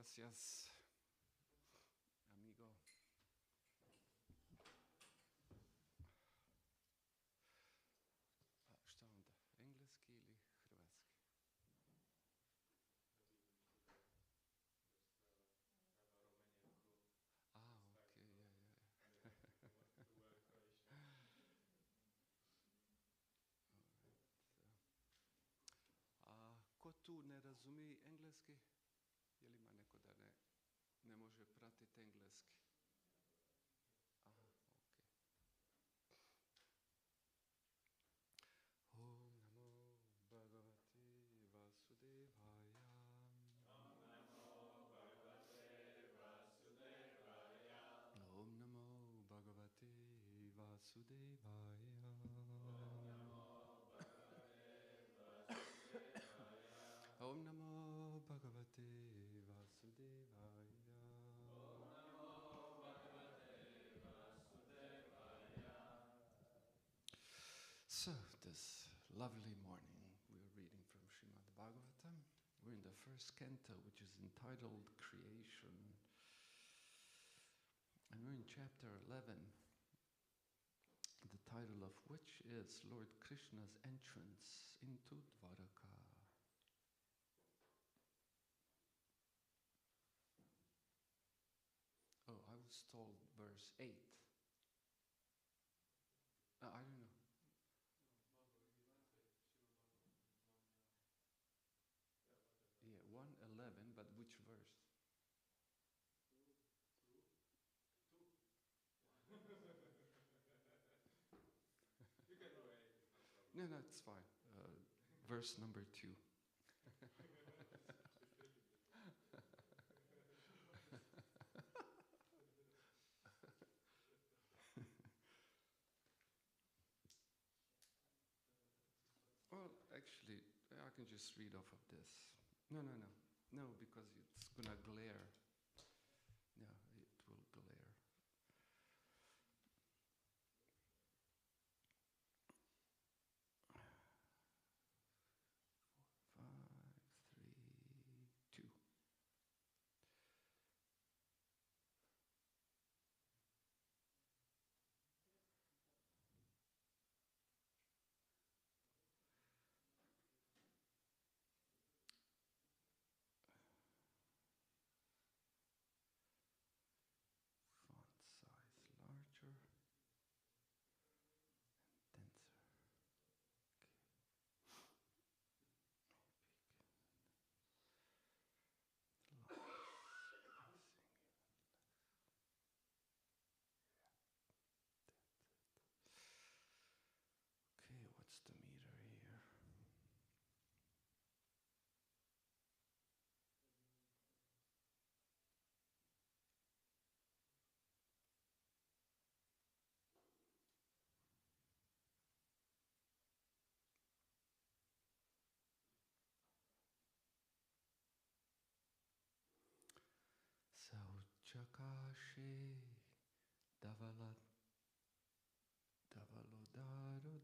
gracias, amigo. A šta onda? Engleski ili hrvatski? A, ok, ja. A ko tu ne razumije engleski? Je li ima neko da ne može pratiti engleski? Aha, ok. Om namo Bhagavate Vasudevaya. Om namo Bhagavate Vasudevaya. Om namo Bhagavate Vasudevaya. Om namo Bhagavate Vasudevaya. Om namo Bhagavate Vasudevaya. Om namo Bhagavate Vasudevaya. So, this lovely morning, we're reading from Srimad Bhagavatam. We're in the first canto, which is entitled Creation. And we're in chapter 11, the title of which is Lord Krishna's entrance into Dvaraka. Oh, I was told verse 8. I don't know. Yeah, 1.11, but which verse? 2. You can wait. No, it's fine. Verse number 2. Well, actually, I can just read off of this. No, because it's gonna glare. No, it will glare. Five, three, two. Font size larger and denser. Okay. Maybe less spacing even less. Yeah, that's it. Okay, what's the meter here? Sauchakashe Davalodaro Daro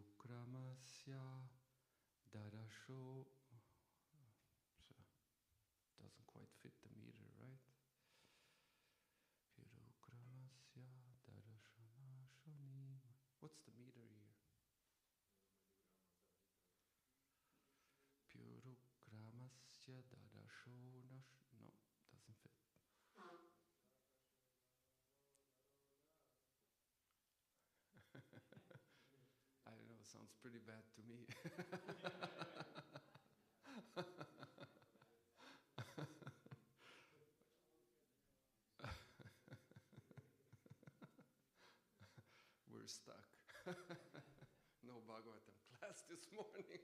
Purukramasya Darasho. So, doesn't quite fit the meter, right? Purukramasya Darashana Shonima. What's the meter here? Purukramasya Darashona. No, doesn't fit. I don't know, sounds pretty bad to me. We're stuck. No Bhagavatam class this morning.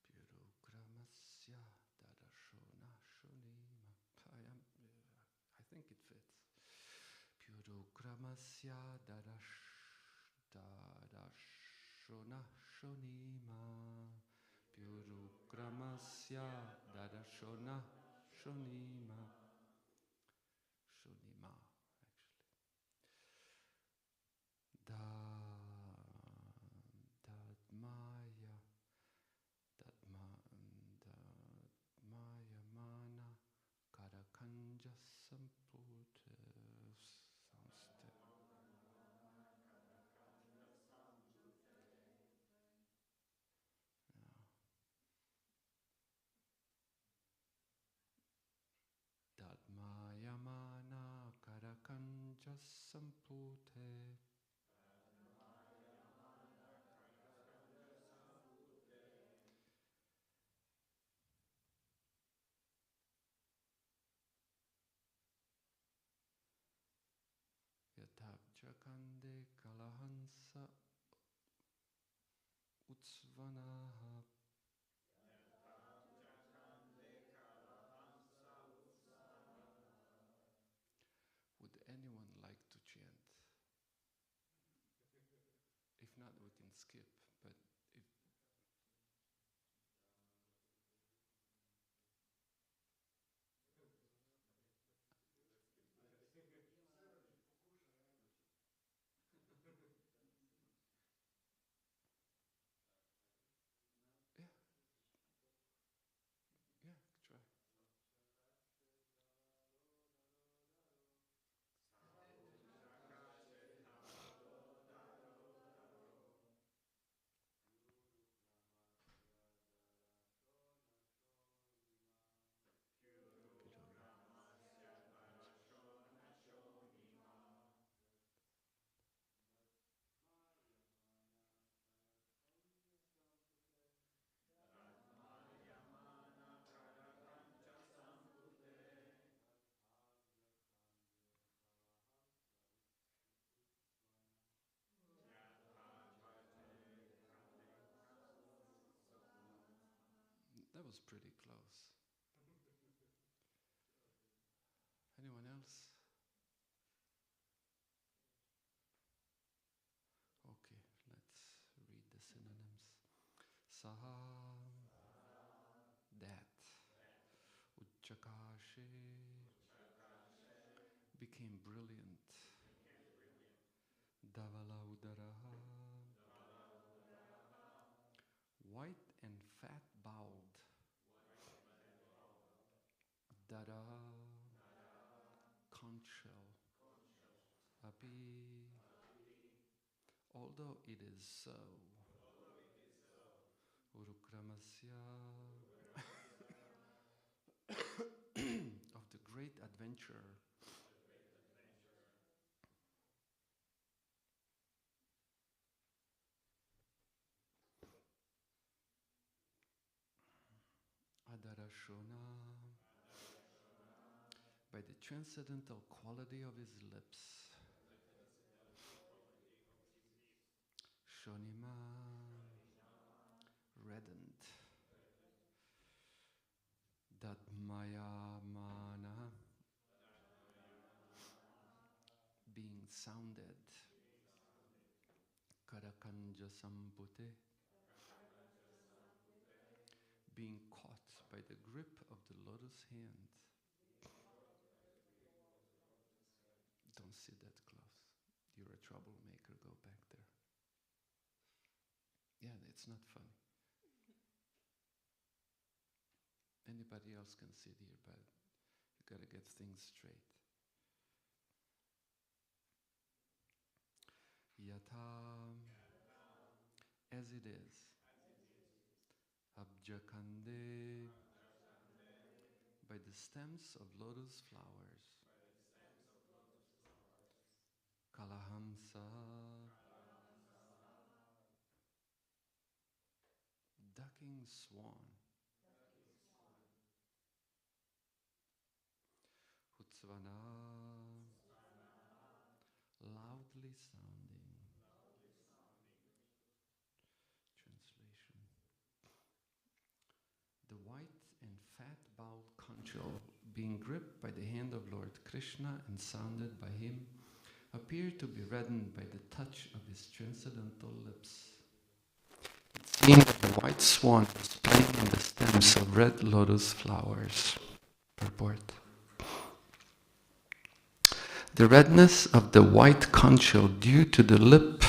Purukramasya Darashona Shonima. I think it fits. Purukramasya Darashona Shonima. Purukramasya Darashona Shonima. Kancha Sampute Yatabja Kande Kalahansa Utsvanaha. Would anyone like to chant? If not, we can skip. But if yeah, yeah, try. That was pretty close. Anyone else? Okay, let's read the synonyms. Saha, that. Uchakashe, became brilliant. Davala udaraha, white and fat bowed. Dada, conch shell. Api, although it is so. Urukramasya, of the great adventure. Adarashona, by the transcendental quality of his lips. Shonima, reddened. Dadmayamana, being sounded. Karakanja Sampute, being caught by the grip of the lotus hand. Don't sit that close. You're a troublemaker, go back there. Yeah, it's not funny. Anybody else can sit here, but you gotta get things straight. Yata, as it is. Abjakande, by the stems of lotus flowers. Kalahamsa, ducking swan. Utsvana, loudly sounding. Translation. The white and fat-bowed conch shell, being gripped by the hand of Lord Krishna and sounded by him, appeared to be reddened by the touch of his transcendental lips. It seemed that the white swan was playing in the stems of red lotus flowers. Purport. The redness of the white conch shell due to the lip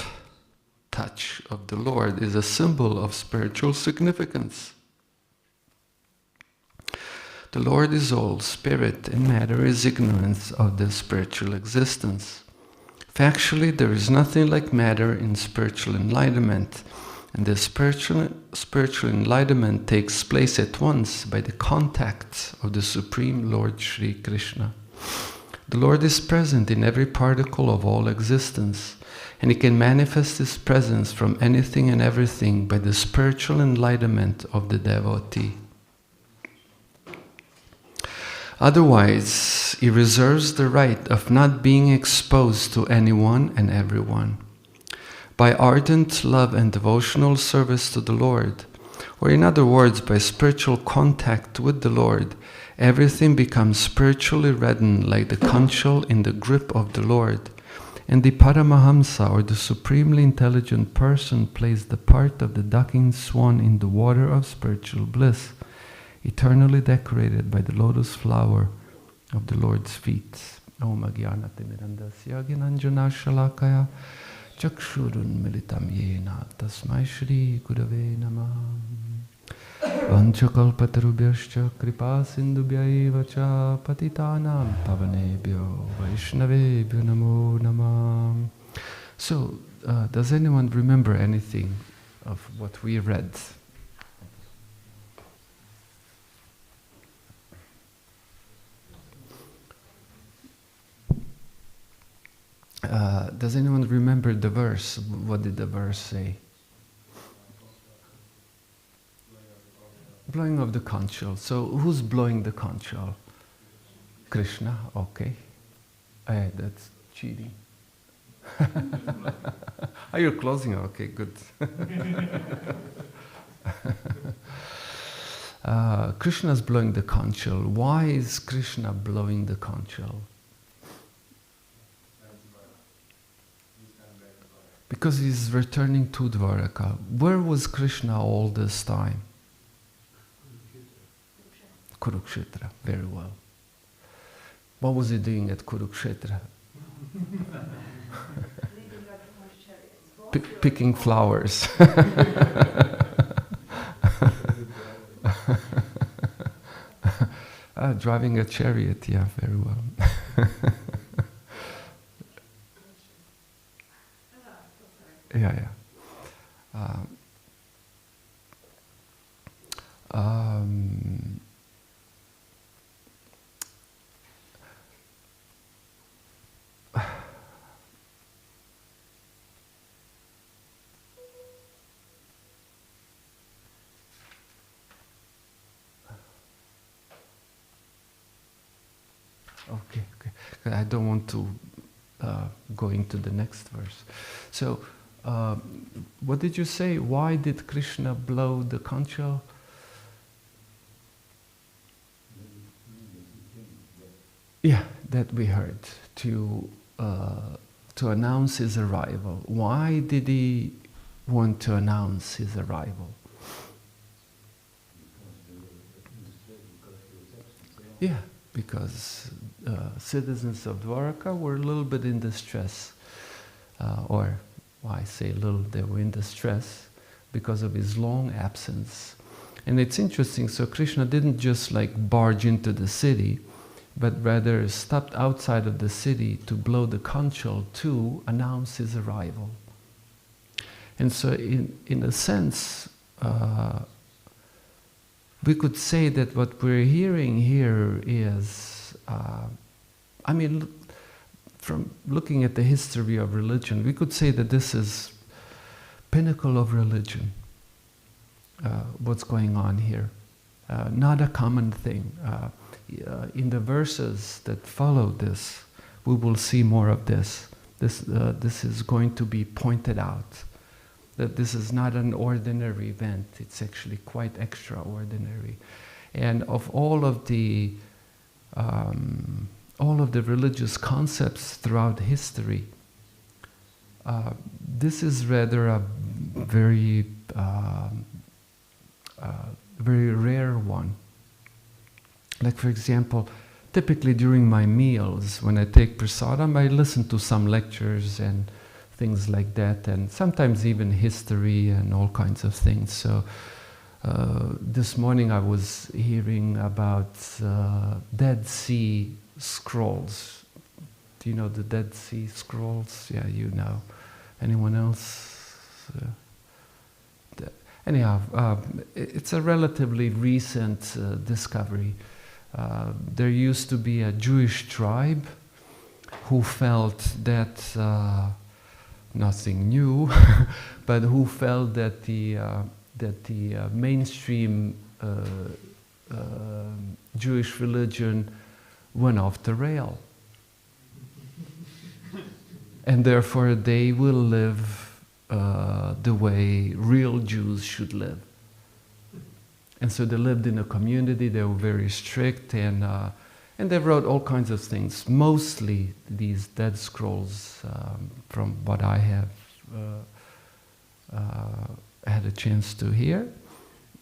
touch of the Lord is a symbol of spiritual significance. The Lord is all spirit, and matter is ignorance of the spiritual existence. Factually, there is nothing like matter in spiritual enlightenment, and the spiritual enlightenment takes place at once by the contact of the Supreme Lord Sri Krishna. The Lord is present in every particle of all existence, and He can manifest His presence from anything and everything by the spiritual enlightenment of the devotee. Otherwise, He reserves the right of not being exposed to anyone and everyone. By ardent love and devotional service to the Lord, or in other words, by spiritual contact with the Lord, everything becomes spiritually reddened like the conch shell in the grip of the Lord. And the Paramahamsa, or the supremely intelligent person, plays the part of the ducking swan in the water of spiritual bliss, eternally decorated by the lotus flower of the Lord's feet. Om Agyanati Mirandasya Gyananjana Shalakaya Chakshurun Militam Yena Tasmai Shri Gurave Namah. Vanchakalpatarubhyascha kripa sindubhyaiva cha patitanam pavanebhyo vaishnavebhyo namo namah. So, does anyone remember anything of what we read? Does anyone remember the verse? What did the verse say? Blowing of the conch shell. So who's blowing the conch shell? Krishna, okay. That's cheating. Are you closing? Okay, good. Krishna's blowing the conch shell. Why is Krishna blowing the conch shell? Because he's returning to Dwaraka. Where was Krishna all this time? Kurukshetra, very well. What was he doing at Kurukshetra? Picking flowers. Driving a chariot, yeah, very well. Yeah. Okay. I don't want to go into the next verse. So, what did you say? Why did Krishna blow the conch shell? Yeah, that we heard, to announce his arrival. Why did he want to announce his arrival? Yeah, because citizens of Dwaraka were a little bit in distress, I say little, they were in distress because of his long absence. And it's interesting, so Krishna didn't just barge into the city, but rather stopped outside of the city to blow the conch shell to announce his arrival. And so in a sense, we could say that what we're hearing here is, from looking at the history of religion, we could say that this is pinnacle of religion, what's going on here. Not a common thing. In the verses that follow this, we will see more of this. This is going to be pointed out, that this is not an ordinary event, it's actually quite extraordinary. And of all of the religious concepts throughout history, this is rather a very rare one. Like, for example, typically during my meals, when I take prasadam, I listen to some lectures and things like that, and sometimes even history and all kinds of things. So this morning I was hearing about Dead Sea Scrolls. Do you know the Dead Sea Scrolls? Yeah, you know. Anyone else? Anyhow, it's a relatively recent discovery. There used to be a Jewish tribe who felt that nothing new, but who felt that the mainstream Jewish religion went off the rail, and therefore they will live the way real Jews should live. And so they lived in a community. They were very strict, and they wrote all kinds of things. Mostly these Dead Scrolls, from what I have had a chance to hear,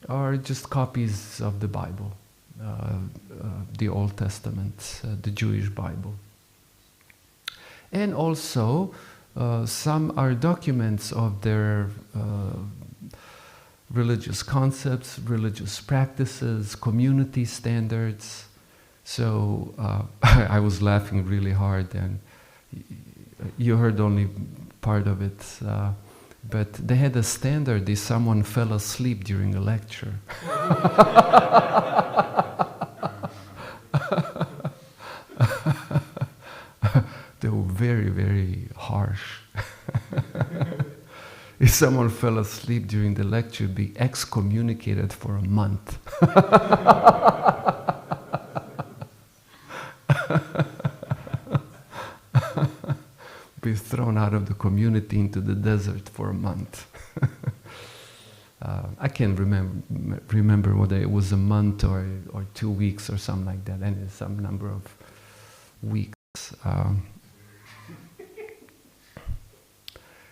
are just copies of the Bible, the Old Testament, the Jewish Bible. And also, some are documents of their religious concepts, religious practices, community standards. So I was laughing really hard, and you heard only part of it. But they had a standard if someone fell asleep during a lecture. They were very, very harsh. If someone fell asleep during the lecture, be excommunicated for a month. Be thrown out of the community into the desert for a month. I can't remember whether it was a month or 2 weeks or something like that, and some number of weeks.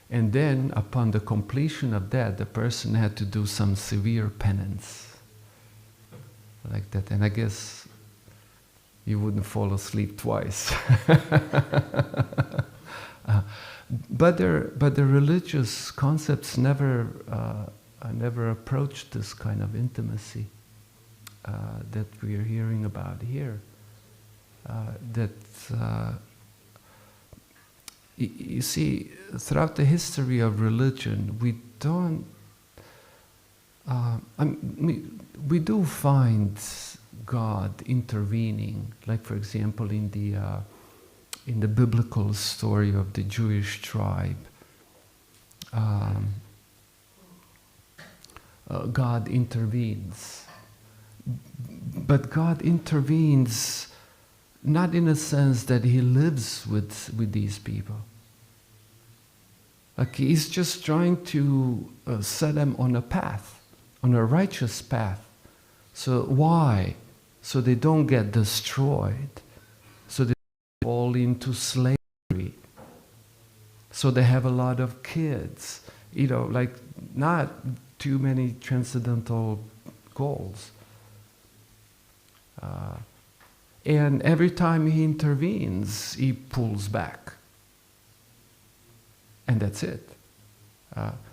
And then, upon the completion of that, the person had to do some severe penance, like that. And I guess you wouldn't fall asleep twice. But the religious concepts never approached this kind of intimacy that we are hearing about here. You see, throughout the history of religion, we don't. We do find God intervening, like for example in the biblical story of the Jewish tribe. God intervenes, but God intervenes not in a sense that He lives with these people. Like He's just trying to set them on a path, on a righteous path. So why? So they don't get destroyed. So they fall into slavery. So they have a lot of kids. Like not too many transcendental goals. And every time He intervenes, He pulls back. And that's it.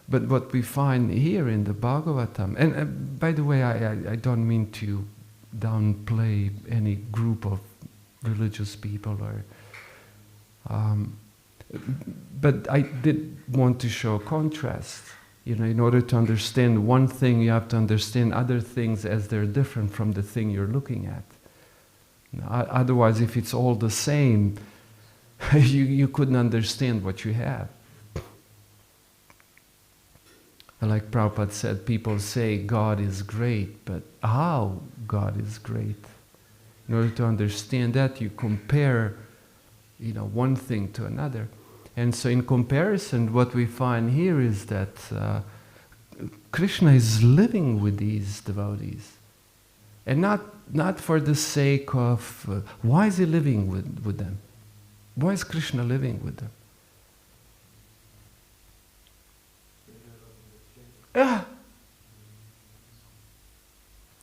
But what we find here in the Bhagavatam, and by the way, I don't mean to downplay any group of religious people, but I did want to show a contrast. In order to understand one thing, you have to understand other things as they're different from the thing you're looking at. Otherwise, if it's all the same, you couldn't understand what you have. Like Prabhupada said, people say God is great, but how God is great? In order to understand that, you compare, one thing to another. And so in comparison, what we find here is that Krishna is living with these devotees. And not for the sake of, why is He living with them? Why is Krishna living with them?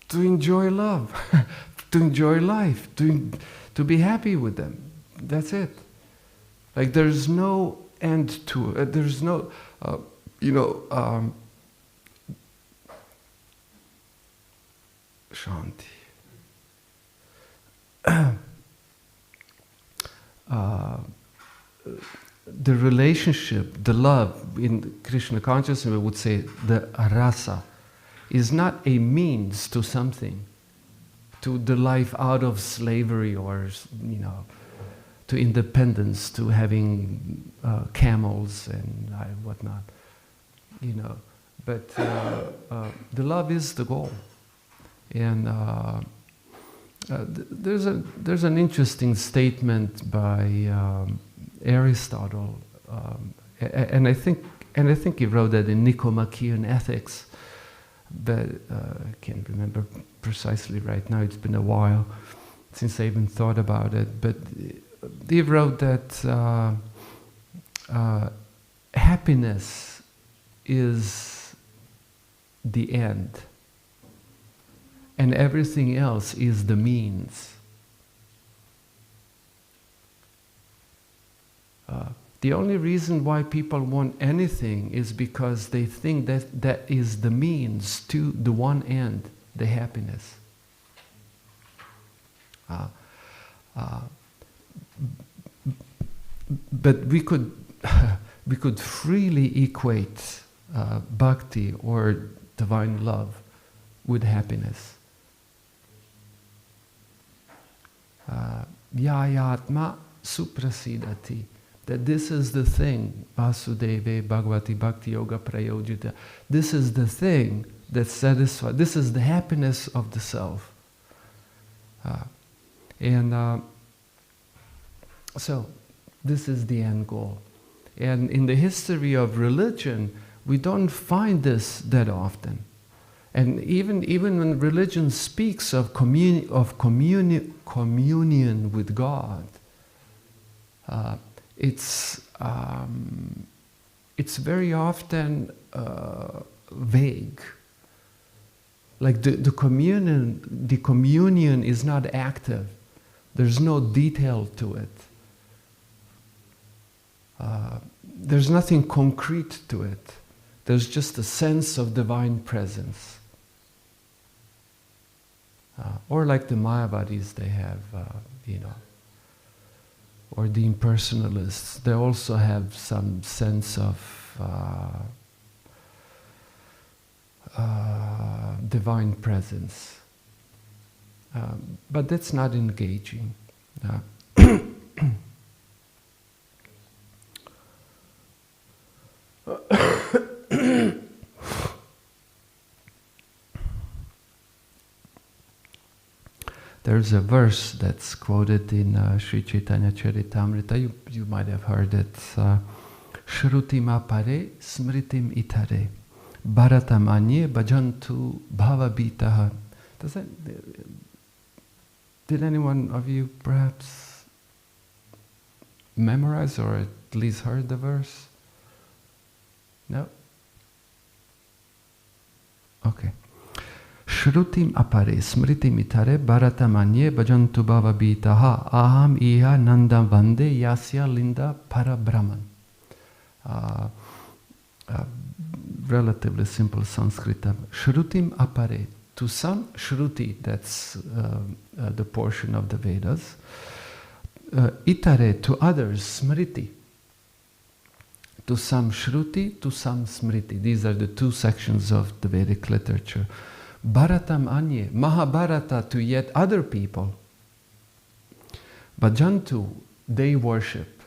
To enjoy love, to enjoy life, to be happy with them. That's it. Like there's no end to it. There's no, Shanti. The relationship, the love in Krishna consciousness, we would say the rasa, is not a means to something, to the life out of slavery or, to independence, to having camels and whatnot, you know. But the love is the goal, and there's an interesting statement by Aristotle, and I think he wrote that in Nicomachean Ethics, but I can't remember precisely right now. It's been a while since I even thought about it. But he wrote that happiness is the end, and everything else is the means. The only reason why people want anything is because they think that that is the means to the one end, the happiness. But we could freely equate bhakti or divine love with happiness. Yayatma suprasidati. That this is the thing, Vasudeve Bhagavati Bhakti Yoga Prayojita. This is the thing that satisfies. This is the happiness of the self. So, this is the end goal. And in the history of religion, we don't find this that often. And even when religion speaks of communion with God, it's very often vague. Like the communion is not active. There's no detail to it. There's nothing concrete to it. There's just a sense of divine presence. Or like the Mayavadis, they have, or the impersonalists, they also have some sense of divine presence. But that's not engaging. There's a verse that's quoted in Sri Chaitanya Charitamrita. You might have heard it. Shrutim apare smritim itare bharatam anye bhajantu bhavabitaha. Did anyone of you perhaps memorize or at least heard the verse? No? Okay. Shrutim apare smritim itare bharatam anye bhajantu bhavabitaha aham iha nanda vande yasya linda parabrahman. Relatively simple Sanskrit. Shrutim apare. To some Shruti, that's the portion of the Vedas. Itare, to others, Smriti. To some Shruti, to some Smriti. These are the two sections of the Vedic literature. Bharatam anye, Mahabharata to yet other people. Bhajantu, they worship.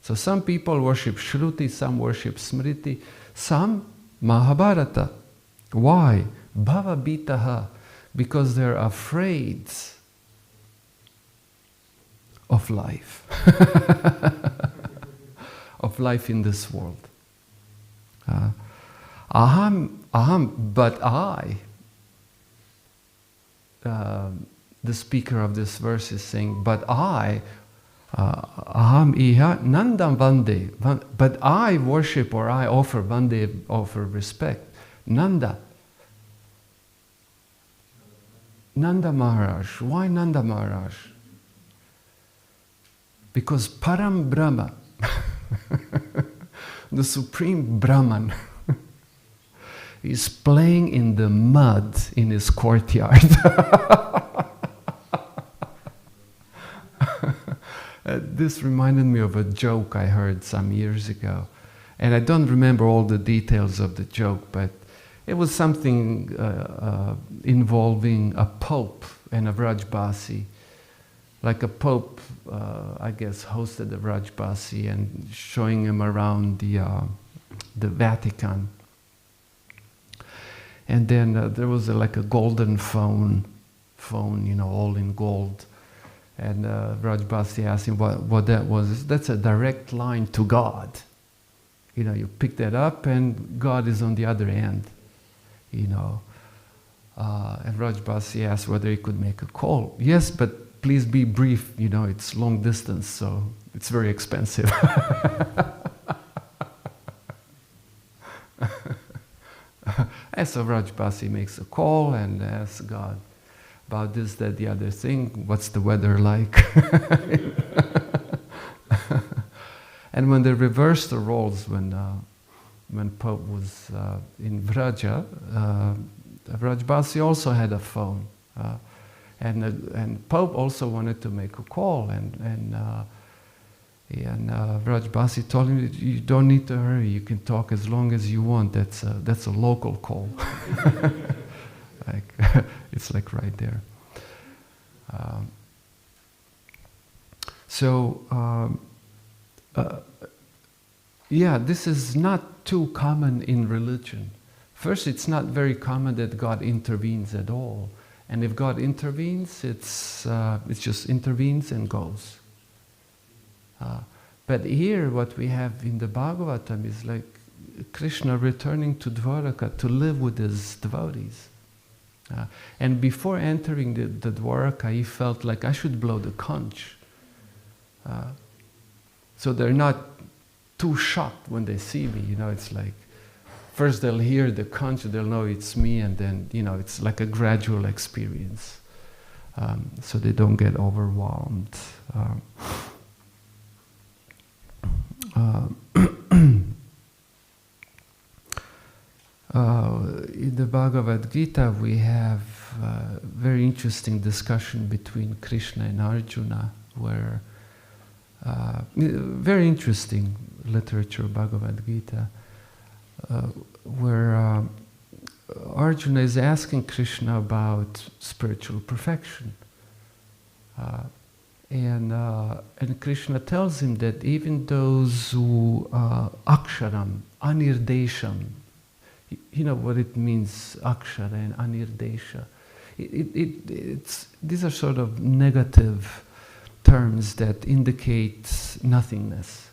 So some people worship Shruti, some worship Smriti, some Mahabharata. Why? Bhavabitaha, because they're afraid of life. Of life in this world. But I, the speaker of this verse is saying, but I, aham iha nandam vande, but I worship or I offer vande, offer respect, Nanda. Nanda Maharaj. Why Nanda Maharaj? Because Param Brahma, the Supreme Brahman, is playing in the mud in his courtyard. This reminded me of a joke I heard some years ago. And I don't remember all the details of the joke, but it was something involving a pope and a Vrajbasi like a pope, I guess, hosted the Vrajbasi and showing him around the Vatican. And then there was like a golden phone, all in gold. And Vrajbasi asked him what that was. That's a direct line to God. You pick that up and God is on the other end. And Vrajbasi asked whether he could make a call. Yes, but please be brief. It's long distance, so it's very expensive. And so Vrajbasi makes a call and asks God about this, that, the other thing. What's the weather like? And when they reversed the roles, when Pope was in Vraja, Vrajbasi also had a phone, and Pope also wanted to make a call, and Vrajbasi told him, you don't need to hurry. You can talk as long as you want. That's a local call. It's like right there. This is not too common in religion. First, it's not very common that God intervenes at all. And if God intervenes, it's just intervenes and goes. But here, what we have in the Bhagavatam is like Krishna returning to Dwaraka to live with his devotees. And before entering the Dwaraka, he felt like I should blow the conch. So they're not too shocked when they see me. It's like, first they'll hear the conch, they'll know it's me, and then, it's like a gradual experience. So they don't get overwhelmed. In the Bhagavad Gita, we have a very interesting discussion between Krishna and Arjuna, where very interesting literature, Bhagavad Gita, where Arjuna is asking Krishna about spiritual perfection. And Krishna tells him that even those who aksharam, anirdesham, what it means, akshara and anirdesha. These are sort of negative terms that indicate nothingness.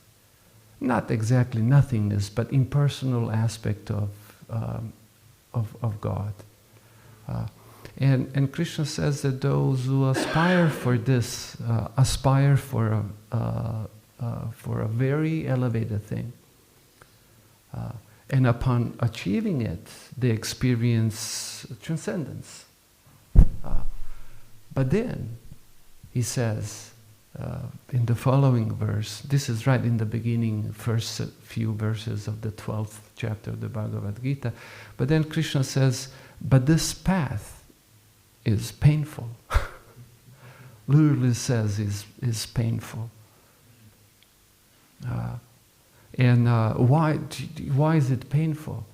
Not exactly nothingness, but impersonal aspect of God. And Krishna says that those who aspire for this aspire for a very elevated thing, and upon achieving it, they experience transcendence. But then he says in the following verse, this is right in the beginning, first few verses of the 12th chapter of the Bhagavad Gita. But then Krishna says, but this path is painful. Literally says is painful. And why is it painful?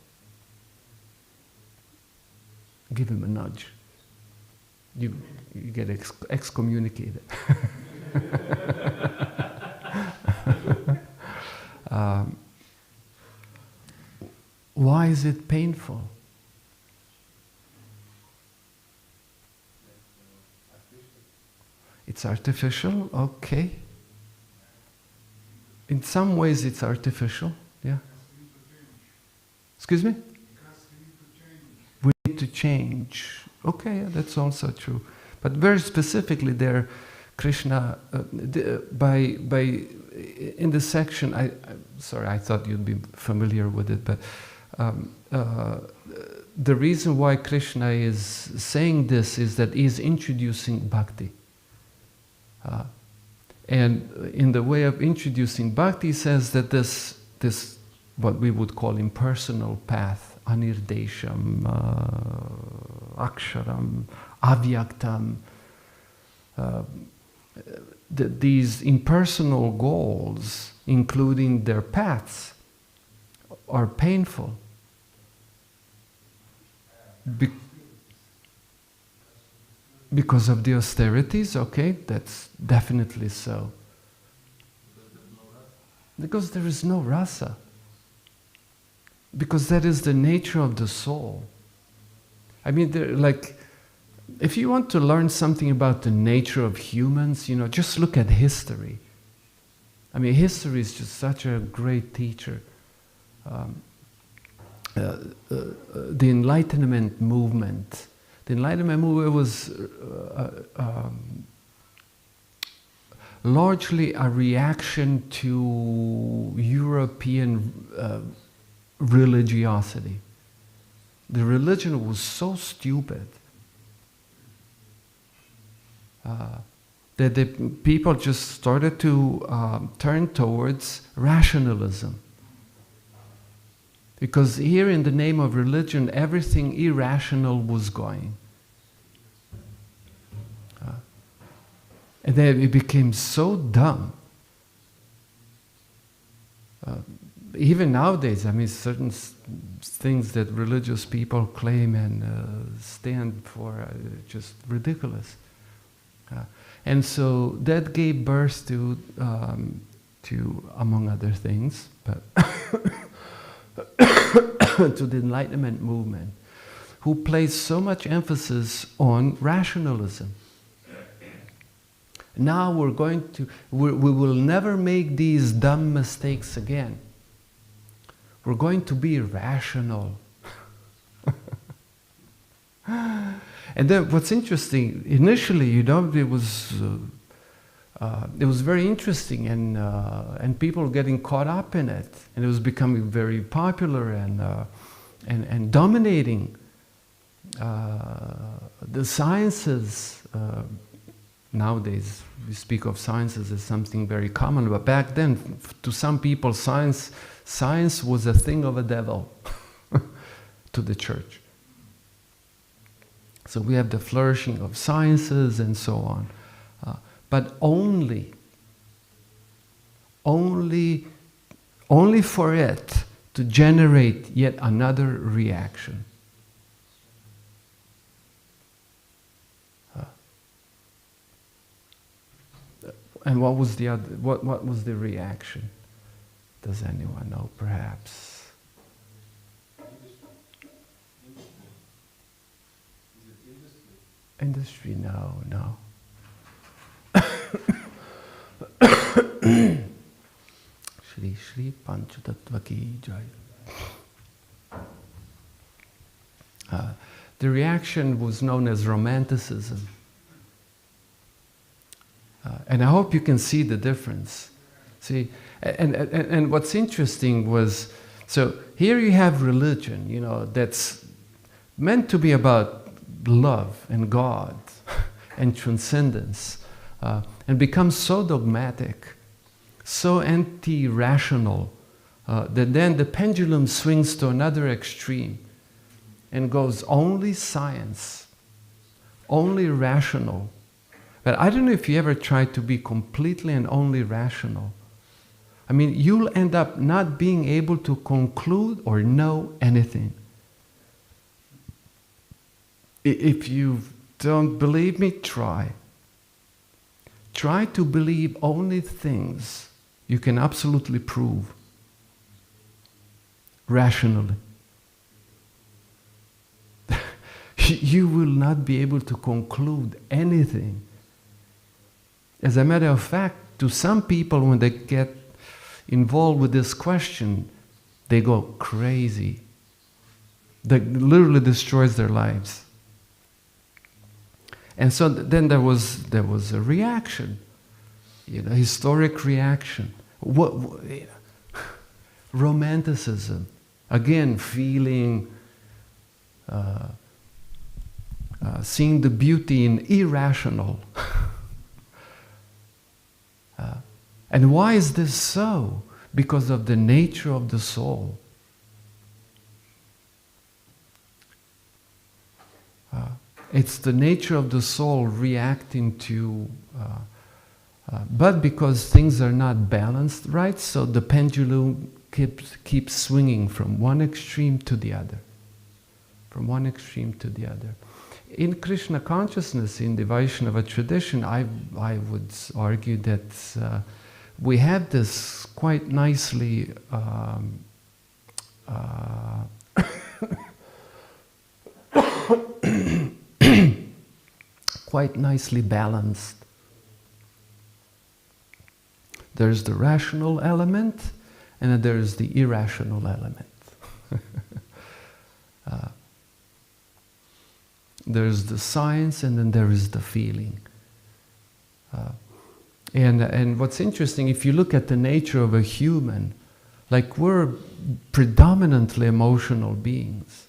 Give him a nudge. You get excommunicated. Why is it painful? It's artificial, okay. In some ways it's artificial, yeah. Excuse me? We need to change. Okay, yeah, that's also true. But very specifically there, Krishna, in this section, sorry, I thought you'd be familiar with it, but the reason why Krishna is saying this is that he's introducing bhakti. And in the way of introducing bhakti, he says that this what we would call impersonal path, anirdesham, aksharam, avyaktam, these impersonal goals, including their paths, are painful. Because of the austerities, okay, that's definitely so. Because there is no rasa. Because that is the nature of the soul. I mean, like, if you want to learn something about the nature of humans, just look at history. I mean, history is just such a great teacher. The Enlightenment movement. The Enlightenment movement was largely a reaction to European religiosity. The religion was so stupid that the people just started to turn towards rationalism. Because here in the name of religion, everything irrational was going. And then it became so dumb. Even nowadays, I mean, certain things that religious people claim and stand for are just ridiculous. And so that gave birth to among other things, but to the Enlightenment movement, who placed so much emphasis on rationalism. Now we will never make these dumb mistakes again. We're going to be rational. And then what's interesting, initially, it was very interesting, and people getting caught up in it, and it was becoming very popular and dominating the sciences. Nowadays, we speak of sciences as something very common, but back then, to some people, science was a thing of a devil to the church. So we have the flourishing of sciences and so on. But only for it to generate yet another reaction. And what was the other? What was the reaction? Does anyone know? Perhaps. Industry? No. Shri Panchatattva ki jai. The reaction was known as Romanticism. And I hope you can see the difference. See, and what's interesting was, so here you have religion, that's meant to be about love and God and transcendence, and becomes so dogmatic, so anti-rational, that then the pendulum swings to another extreme and goes only science, only rational. But I don't know if you ever tried to be completely and only rational. I mean, you'll end up not being able to conclude or know anything. If you don't believe me, try. Try to believe only things you can absolutely prove rationally. You will not be able to conclude anything. As a matter of fact, to some people, when they get involved with this question, they go crazy. That literally destroys their lives. And so then there was a reaction, historic reaction. Romanticism, again, feeling, seeing the beauty in irrational. And why is this so? Because of the nature of the soul. It's the nature of the soul reacting to, but because things are not balanced right, so the pendulum keeps swinging from one extreme to the other. From one extreme to the other. In Krishna consciousness, in the Vaishnava tradition, I would argue that we have this quite nicely quite nicely balanced. There's the rational element, and then there's the irrational element. There's the science, and then there is the feeling. And what's interesting, if you look at the nature of a human, like we're predominantly emotional beings.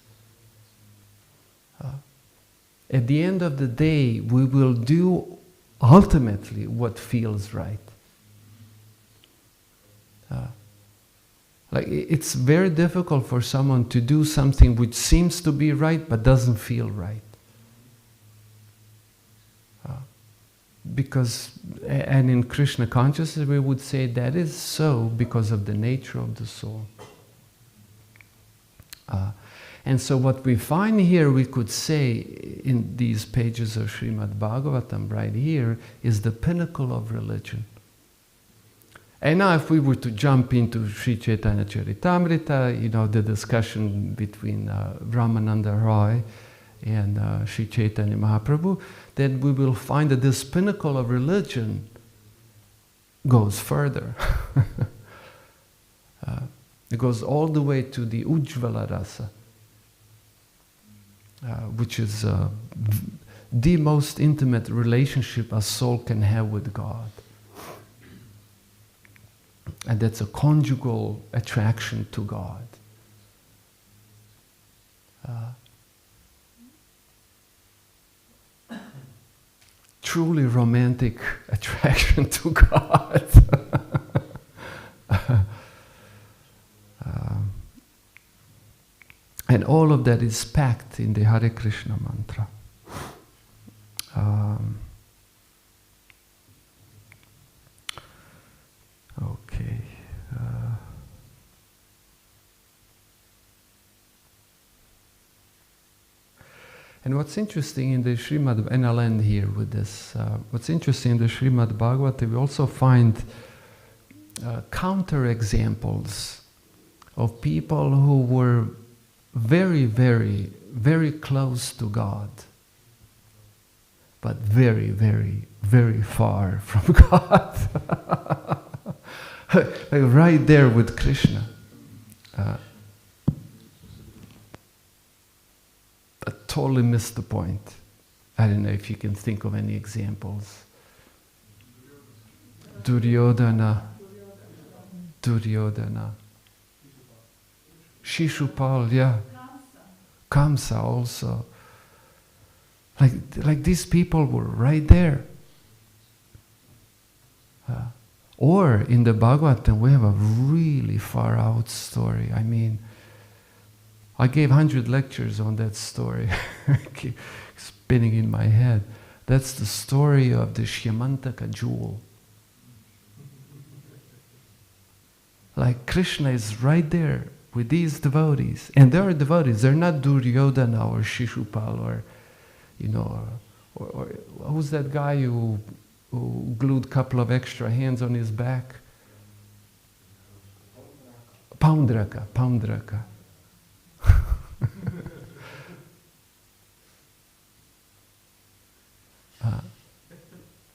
At the end of the day, we will do ultimately what feels right. Like it's very difficult for someone to do something which seems to be right but doesn't feel right. Because, and in Krishna consciousness we would say that is so because of the nature of the soul. And so what we find here, we could say in these pages of Srimad Bhagavatam right here, is the pinnacle of religion. And now if we were to jump into Sri Chaitanya Charitamrita, you know, the discussion between Ramananda Roy and Sri Chaitanya Mahaprabhu, then we will find that this pinnacle of religion goes further. It goes all the way to the Ujjvala Rasa, which is the most intimate relationship a soul can have with God. And that's a conjugal attraction to God. Truly romantic attraction to God. And all of that is packed in the Hare Krišna mantra. Okay. And what's interesting in the Srimad, and I'll end here with this, what's interesting in the Srimad Bhagavatam, we also find counter examples of people who were very, very, very close to God, but very, very, very far from God. Like right there with Krishna. I totally missed the point. I don't know if you can think of any examples. Duryodhana. Shishupal, yeah. Kamsa also. Like these people were right there. Or in the Bhagavatam, we have a really far out story. I mean, I gave 100 lectures on that story. Keep spinning in my head. That's the story of the Shyamantaka jewel. Like Krishna is right there with these devotees. And they are devotees. They're not Duryodhana or Shishupal or, you know, or who's that guy who glued a couple of extra hands on his back? Paundraka.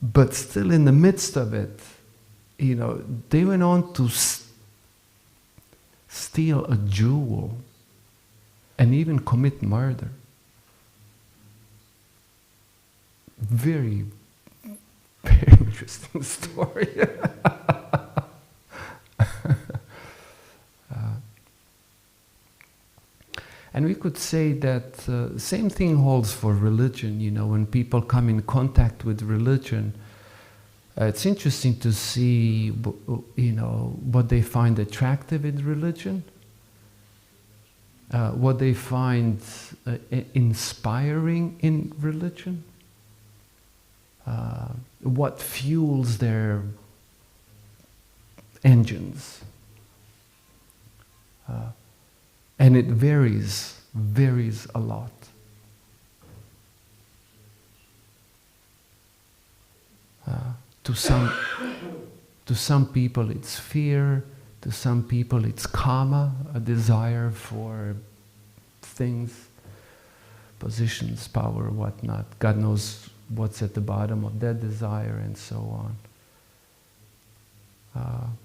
But still in the midst of it, you know, they went on to steal a jewel and even commit murder. Very, very interesting story. And we could say that same thing holds for religion. You know, when people come in contact with religion, it's interesting to see, you know, what they find attractive in religion, what they find inspiring in religion, what fuels their engines. And it varies a lot. To some people it's fear, to some people it's kama, a desire for things, positions, power, whatnot. God knows what's at the bottom of that desire and so on.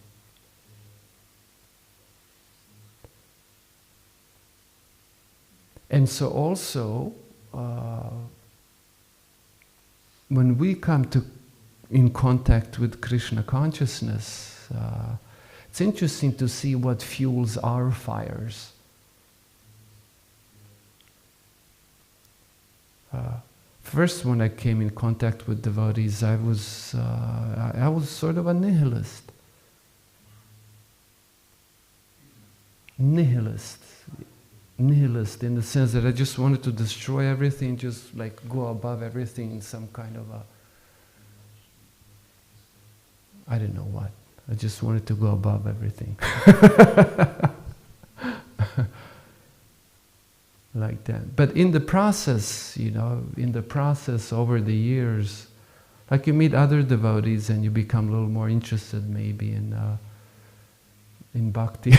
And so also, when we come in contact with Krishna consciousness, it's interesting to see what fuels our fires. First, when I came in contact with devotees, I was sort of a nihilist. Nihilist in the sense that I just wanted to destroy everything, just like go above everything in some kind of a, I don't know what. I just wanted to go above everything. Like that. But in the process, over the years, like you meet other devotees and you become a little more interested maybe in bhakti.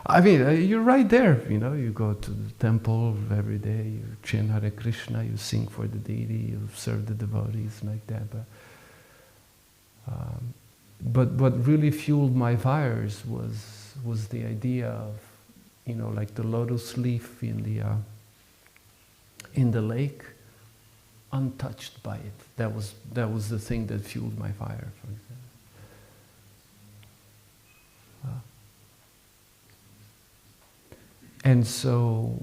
I mean, you're right there, you go to the temple every day, you chant Hare Krišna, you sing for the deity, you serve the devotees like that. But what really fueled my fires was the idea of, like the lotus leaf in the lake, untouched by it. That was the thing that fueled my fire, for example. And so,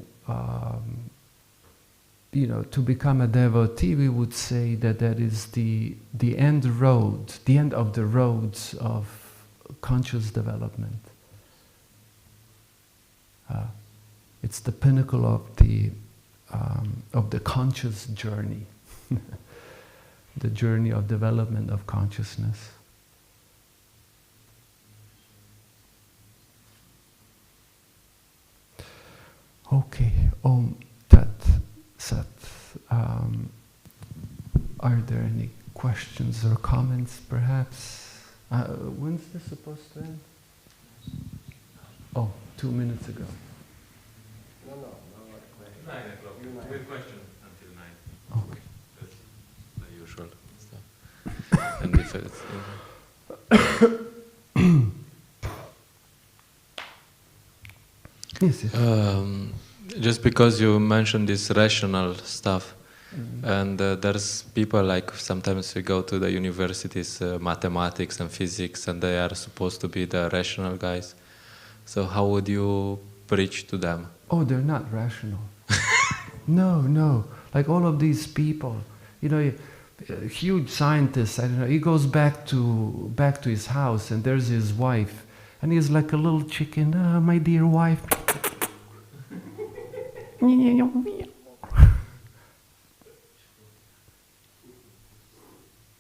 to become a devotee, we would say that is the end road, the end of the roads of conscious development. It's the pinnacle of the conscious journey, the journey of development of consciousness. Okay, Om Tat Sat. Are there any questions or comments, perhaps? When's this supposed to end? Oh, 2 minutes ago. No, 9 o'clock. We have question until 9. Okay. That's the usual stuff. And if it's... Yes. Just because you mentioned this rational stuff, and there's people like sometimes we go to the universities, mathematics and physics, and they are supposed to be the rational guys. So how would you preach to them? Oh, they're not rational. No. Like all of these people, huge scientists. I don't know. He goes back to his house, and there's his wife, and he's like a little chicken. My dear wife.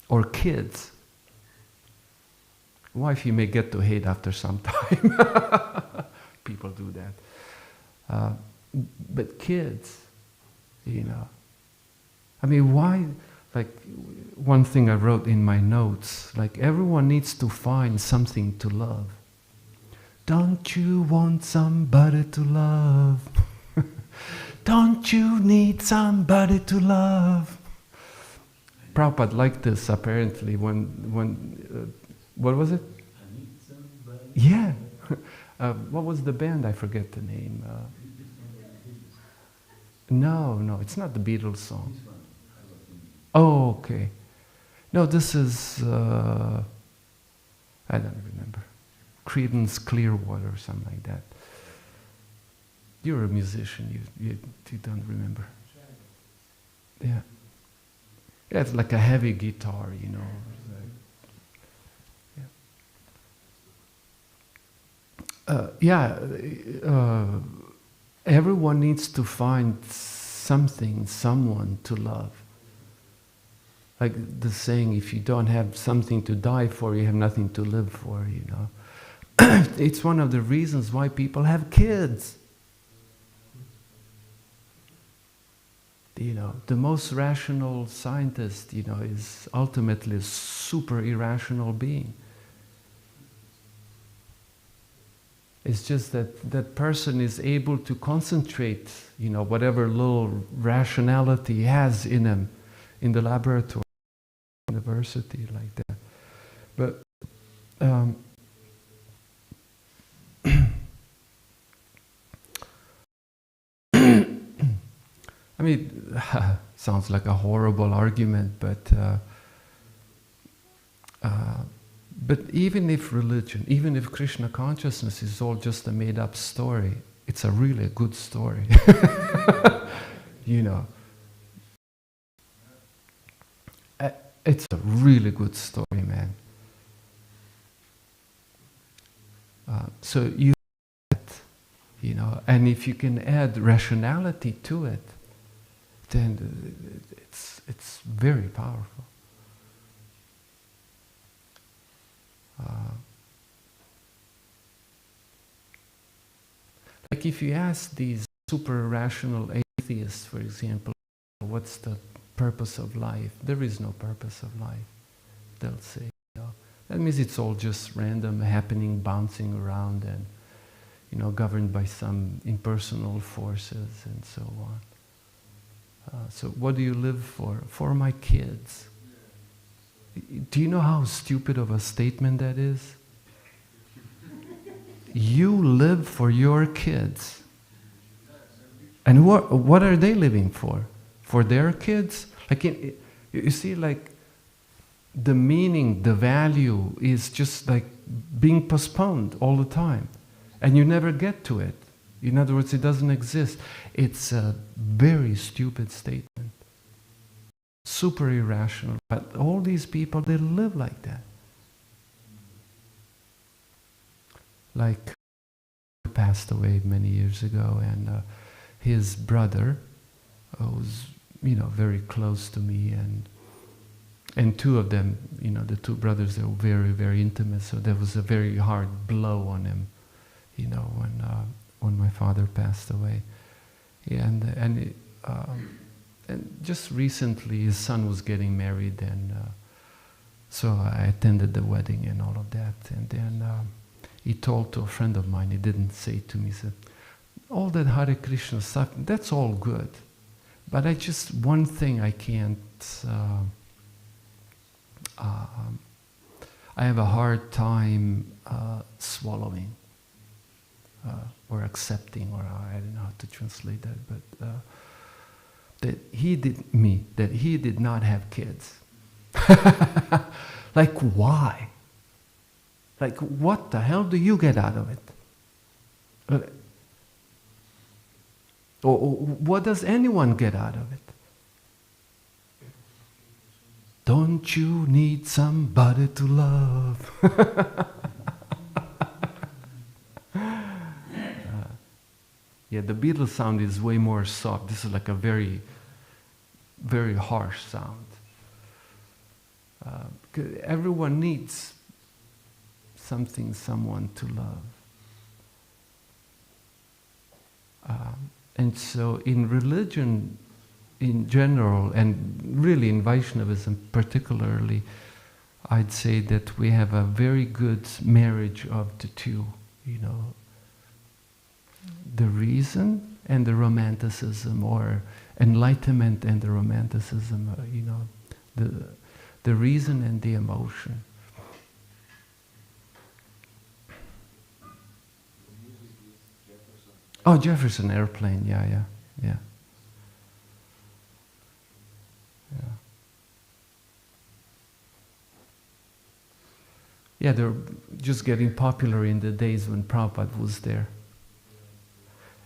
Or kids. Wife you may get to hate after some time. People do that. But kids, I mean, why? Like, one thing I wrote in my notes, like, everyone needs to find something to love. Don't you want somebody to love? Don't you need somebody to love? Prabhupada liked this apparently when what was it? I need somebody. Yeah. What was the band? I forget the name. No, it's not the Beatles song. Oh, okay. No, this is, I don't remember. Creedence Clearwater or something like that. You're a musician, you don't remember. Yeah. Yeah, it's like a heavy guitar, everyone needs to find something, someone to love. Like the saying, if you don't have something to die for, you have nothing to live for, It's one of the reasons why people have kids. The most rational scientist, is ultimately a super irrational being. It's just that that person is able to concentrate, whatever little rationality he has in him, in the laboratory, university, like that. But I mean, sounds like a horrible argument, but even if religion, even if Krishna consciousness is all just a made-up story, it's a really good story. It's a really good story, man. So you, and if you can add rationality to it, then it's very powerful. Like if you ask these super rational atheists, for example, what's the purpose of life? There is no purpose of life, they'll say. That means it's all just random happening, bouncing around, and governed by some impersonal forces and so on. So what do you live for? For my kids. Do you know how stupid of a statement that is? You live for your kids. And what are they living for? For their kids? Like you see, like the meaning, the value is just like being postponed all the time. And you never get to it. In other words, it doesn't exist. It's a very stupid statement. Super irrational. But all these people, they live like that. Like, he passed away many years ago, and his brother was, very close to me, and two of them, the two brothers, they were very, very intimate, so there was a very hard blow on him, when my father passed away. And just recently his son was getting married, and so I attended the wedding and all of that. And then he told to a friend of mine, he didn't say to me, he said, all that Hare Krishna stuff, that's all good. But one thing I can't, I have a hard time swallowing. Or accepting, or I don't know how to translate that, but that he did not have kids. Like, why? Like, what the hell do you get out of it? Or what does anyone get out of it? Don't you need somebody to love? Yeah, the Beatles sound is way more soft. This is like a very, very harsh sound. Everyone needs something, someone to love. And so in religion in general, and really in Vaishnavism particularly, I'd say that we have a very good marriage of the two, the reason and the romanticism, or enlightenment and the romanticism, the reason and the emotion. Oh, Jefferson Airplane, yeah. Yeah, they're just getting popular in the days when Prabhupada was there.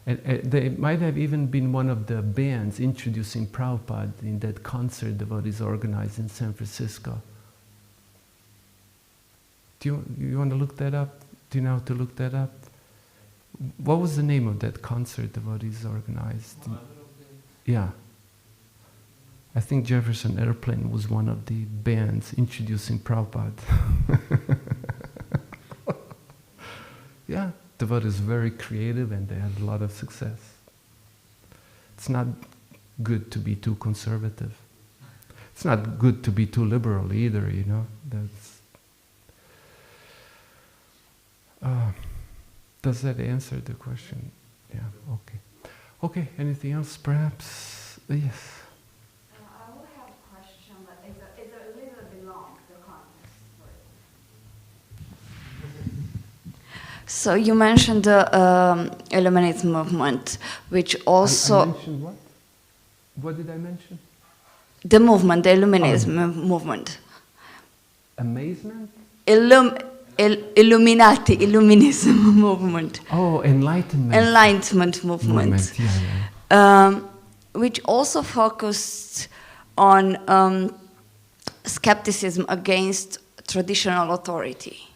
And they might have even been one of the bands introducing Prabhupada in that concert devotees organized in San Francisco. Do you want to look that up? Do you know how to look that up? What was the name of that concert devotees organized? Yeah. I think Jefferson Airplane was one of the bands introducing Prabhupada. Yeah, devotees very creative and they had a lot of success. It's not good to be too conservative. It's not good to be too liberal either, you know. Does that answer the question? Yeah, okay. Okay, anything else perhaps? Yes. I will have a question, but it's a little bit long, the context for it. So you mentioned the Illuminate movement, which also... I mentioned what? What did I mention? The movement, the Illuminism movement. Amazement? Illuminism movement. Oh, enlightenment. Enlightenment movement. Yeah. Which also focused on skepticism against traditional authority.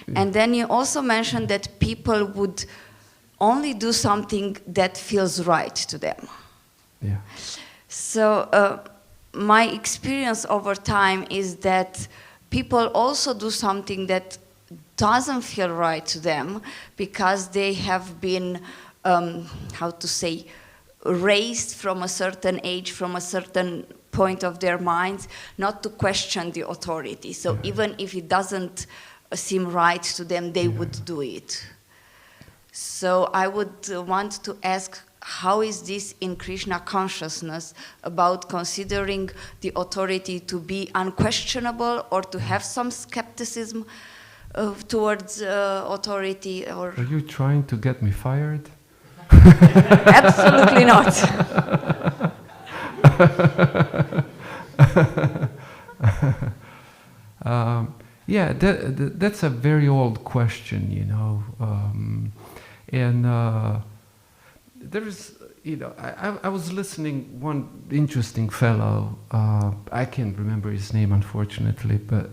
Yeah. And then you also mentioned that people would only do something that feels right to them. Yeah. So my experience over time is that people also do something that doesn't feel right to them because they have been, raised from a certain age, from a certain point of their minds, not to question the authority. So even if it doesn't seem right to them, they would do it. So I would want to ask, how is this in Krishna consciousness about considering the authority to be unquestionable or to have some skepticism towards authority? Or Are you trying to get me fired? Absolutely not. That's a very old question, you know. There is, you know, I was listening, one interesting fellow, I can't remember his name unfortunately, but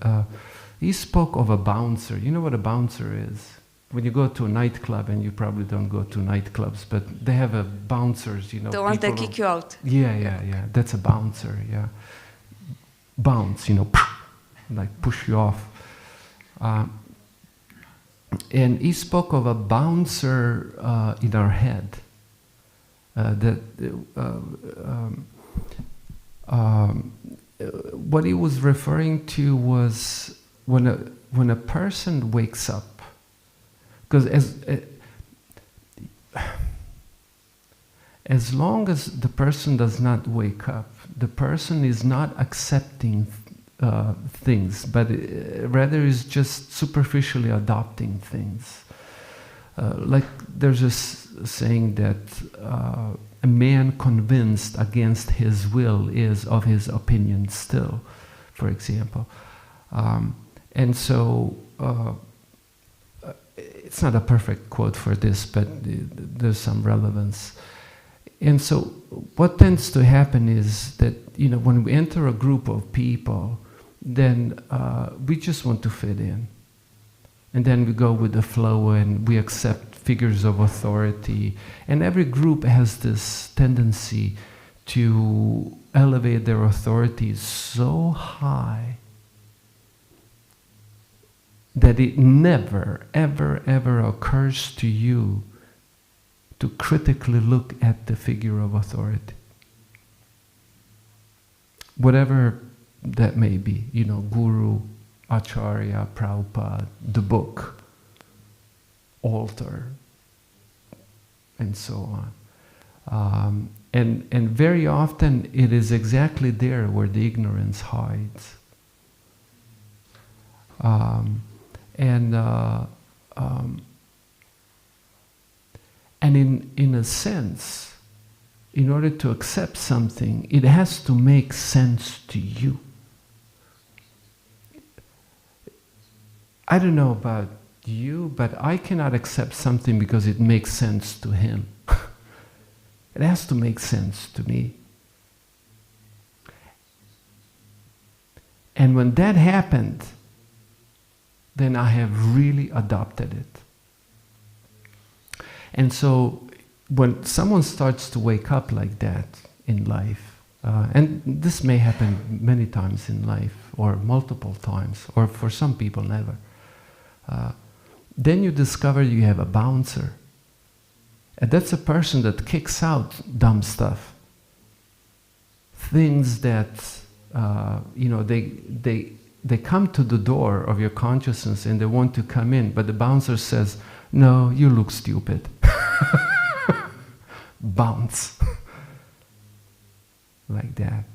he spoke of a bouncer. You know what a bouncer is? When you go to a nightclub, and you probably don't go to nightclubs, but they have a bouncers, you know. The ones that kick you out. Yeah. That's a bouncer, yeah. Bounce, you know, like push you off. And he spoke of a bouncer in our head. What he was referring to was when a person wakes up, because as long as the person does not wake up, the person is not accepting things, but rather is just superficially adopting things. Like there's a saying that a man convinced against his will is of his opinion still, for example. And so it's not a perfect quote for this, but there's some relevance. And so what tends to happen is that, you know, when we enter a group of people, then we just want to fit in. And then we go with the flow and we accept figures of authority. And every group has this tendency to elevate their authority so high that it never, ever, ever occurs to you to critically look at the figure of authority. Whatever that may be, you know, guru, acharya, Prabhupada, the book, altar, and so on. And very often it is exactly there where the ignorance hides. And in a sense, in order to accept something, it has to make sense to you. I don't know about you, but I cannot accept something because it makes sense to him. It has to make sense to me. And when that happened, then I have really adopted it. And so when someone starts to wake up like that in life, and this may happen many times in life, or multiple times, or for some people never, then you discover you have a bouncer. And that's a person that kicks out dumb stuff. things that, they come to the door of your consciousness and they want to come in, but the bouncer says, no, you look stupid. Bounce. Like that.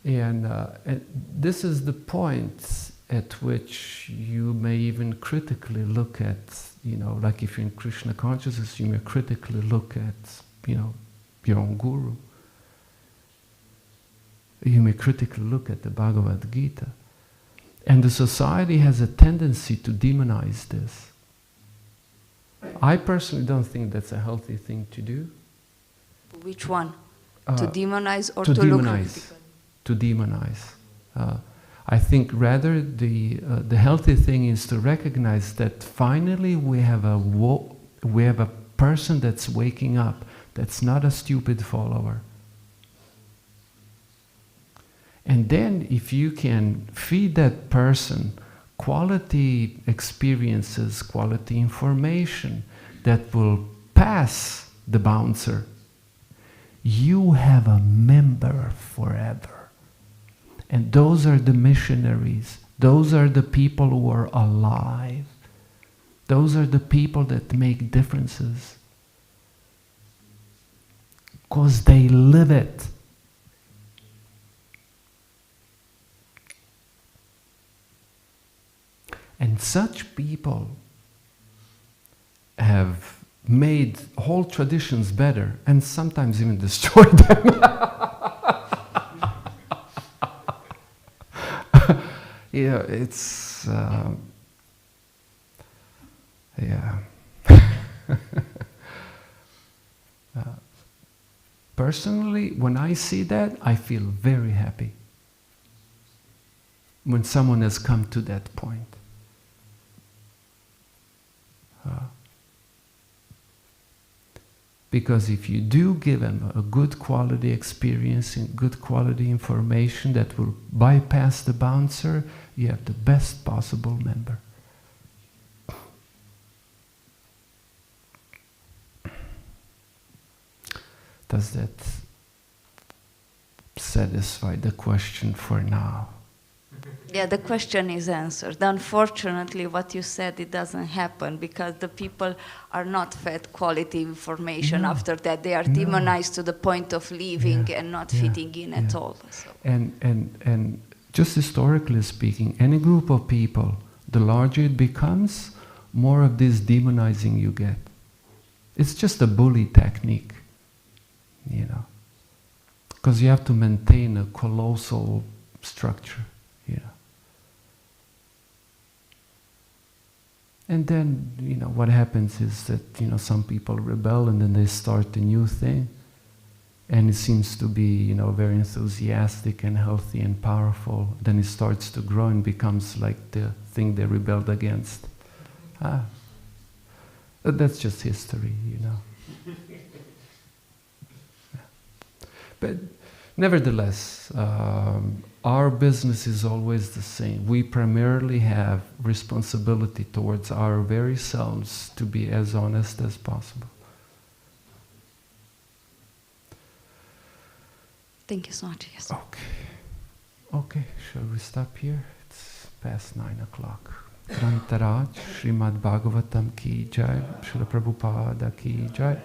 And this is the point at which you may even critically look at, like if you're in Krishna consciousness, you may critically look at, your own guru. You may critically look at the Bhagavad Gita. And the society has a tendency to demonize this. I personally don't think that's a healthy thing to do. Which one? To demonize or to demonize? look? To demonize. I think rather the healthy thing is to recognize that finally we have a person that's waking up, that's not a stupid follower. And then if you can feed that person quality experiences, quality information that will pass the bouncer, you have a member forever. And those are the missionaries. Those are the people who are alive. Those are the people that make differences. Because they live it. And such people have made whole traditions better and sometimes even destroyed them. It's personally, when I see that, I feel very happy. When someone has come to that point. Because if you do give them a good quality experience and good quality information that will bypass the bouncer, you have the best possible member. Does that satisfy the question for now? Yeah, the question is answered. Unfortunately, what you said, it doesn't happen because the people are not fed quality information after that. They are demonized to the point of leaving and not fitting in at all. So. And just historically speaking, any group of people, the larger it becomes, more of this demonizing you get. It's just a bully technique, because you have to maintain a colossal structure. And then, what happens is that, some people rebel and then they start a new thing. And it seems to be, very enthusiastic and healthy and powerful. Then it starts to grow and becomes like the thing they rebelled against. That's just history, But nevertheless, our business is always the same. We primarily have responsibility towards our very selves to be as honest as possible. Thank you so much. Yes. Okay, shall we stop here? It's past 9 o'clock. Grantaraj, Srimad Bhagavatam ki jai, Srila Prabhupada ki jai,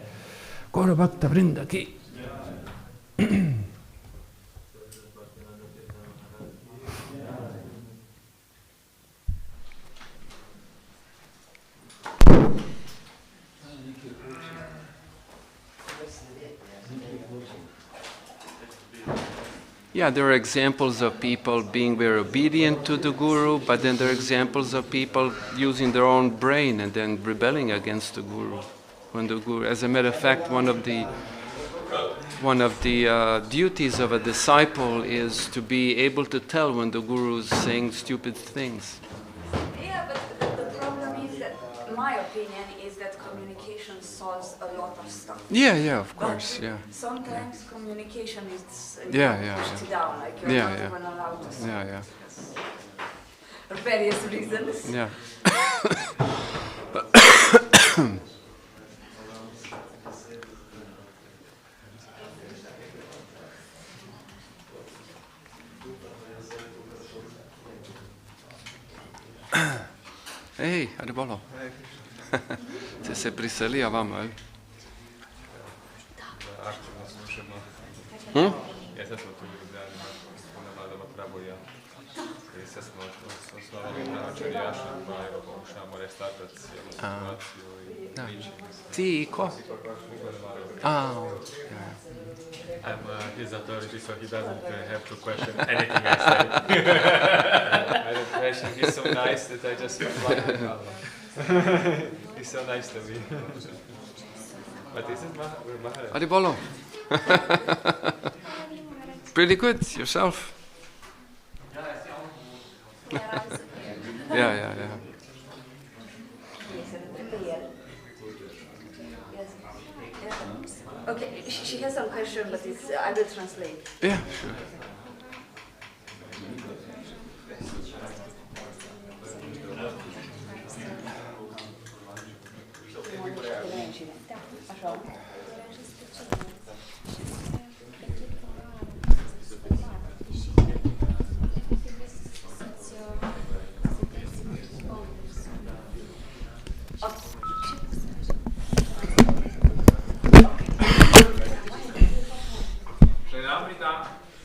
Gaura Bhakta Vrinda ki. Yeah, there are examples of people being very obedient to the Guru, but then there are examples of people using their own brain and then rebelling against the Guru. When the Guru, as a matter of fact, one of the duties of a disciple is to be able to tell when the Guru is saying stupid things. Yeah, but the problem is that, in my opinion, is that communication solves a lot of stuff. Yeah, of course, yeah. Sometimes communication is pushed down, like you're not even allowed to speak. For various reasons. Yeah. Hej, Hare Bolo. Ste se priselili vam, Aktivno slušamo. Ja sad smo tu u Ljubljani, smo navadoma Praboja. I sad smo osnovali nanočari Jaša, pa evo pokušamo restartati cijelu situaciju i priči. Ti ko? I'm his authority, so he doesn't have to question anything I say. I don't question. He's so nice that I just like him. He's so nice to me. But is it Maharaj? Hare Bolo. Pretty good. Yourself? Yeah. Okay, she has some question, but I will translate. Yeah, sure.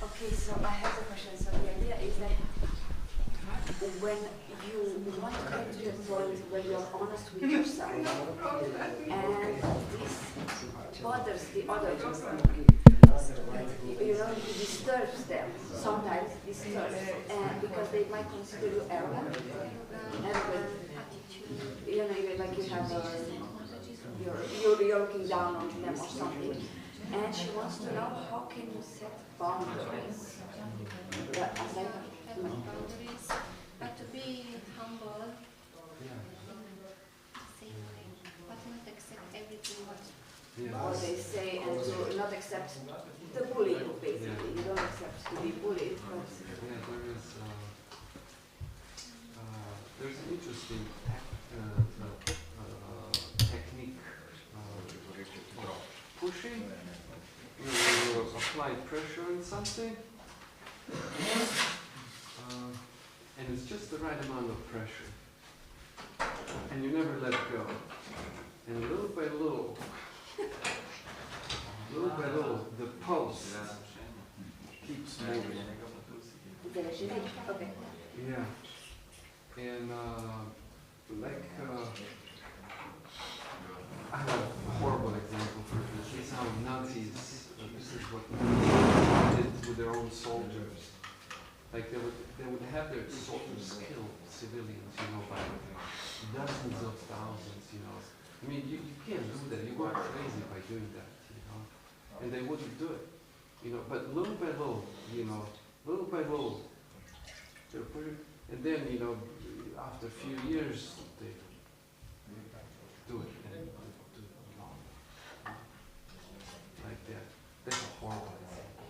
Okay, so I have a question. So the idea is that when you want to get to the point where you're honest with yourself, and this bothers the other person, it disturbs them. Sometimes disturbs, and because they might consider you arrogant, like you have you're looking down on them or something. And she wants to know, how can you set boundaries? Boundaries, but to be humble, say but not accept everything what they say, and to not accept the bullying, basically. You don't accept to be bullied. But There's an interesting technique pushing. You apply pressure on something, and it's just the right amount of pressure, and you never let go. And little by little, the pulse keeps moving. okay. Yeah. And I have a horrible example for this. This is how Nazis, this is what Nazis did with their own soldiers. Like they would have their soldiers kill civilians, by dozens of thousands, I mean, you can't do that. You go crazy by doing that, And they wouldn't do it, But little by little, they're putting, and then, after a few years, they do it. Like that. That's a horrible example.